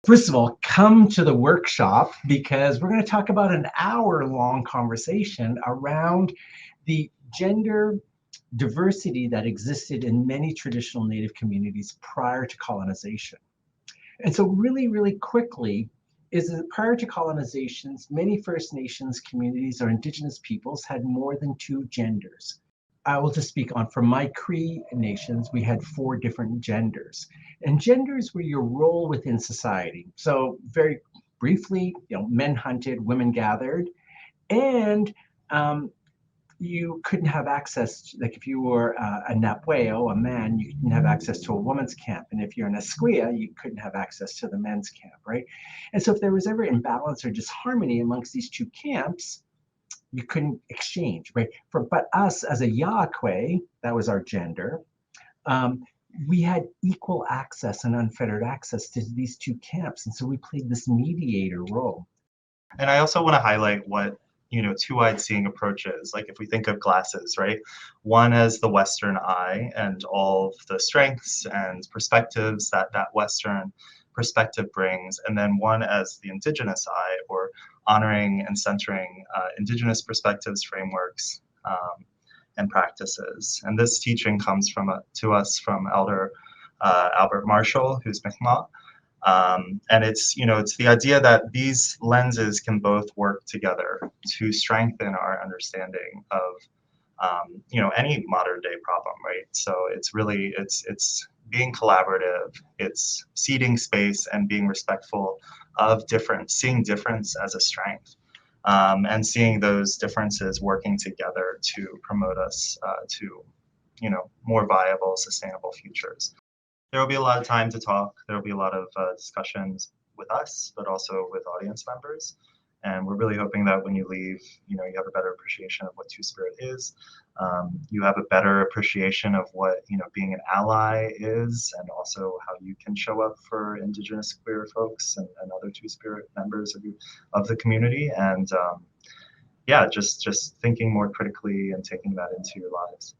first of all, come to the workshop because we're going to talk about an hour-long conversation around the gender diversity that existed in many traditional Native communities prior to colonization. And so really, really quickly, is that prior to colonizations, many First Nations communities or Indigenous peoples had more than two genders. I will just speak on, for my Cree nations, we had four different genders. And genders were your role within society. So very briefly, men hunted, women gathered, and you couldn't have access, like if you were a Napueo, a man, you couldn't have access to a woman's camp. And if you're an Esquia, you couldn't have access to the men's camp, right? And so if there was ever imbalance or disharmony amongst these two camps, you couldn't exchange, right? But us as a Yaqui, that was our gender, we had equal access and unfettered access to these two camps. And so we played this mediator role. And I also want to highlight what two-eyed seeing approaches, like if we think of glasses, right? One as the Western eye and all of the strengths and perspectives that that Western perspective brings, and then one as the Indigenous eye, or honoring and centering Indigenous perspectives, frameworks, and practices. And this teaching comes to us from Elder Albert Marshall, who's Mi'kmaq. And it's the idea that these lenses can both work together to strengthen our understanding of any modern day problem, right? So it's really it's being collaborative, it's ceding space and being respectful of difference, seeing difference as a strength, and seeing those differences working together to promote us to more viable, sustainable futures. There will be a lot of time to talk. There will be a lot of discussions with us, but also with audience members. And we're really hoping that when you leave, you have a better appreciation of what Two-Spirit is. You have a better appreciation of what, being an ally is, and also how you can show up for Indigenous queer folks and other Two-Spirit members of the community. And just thinking more critically and taking that into your lives.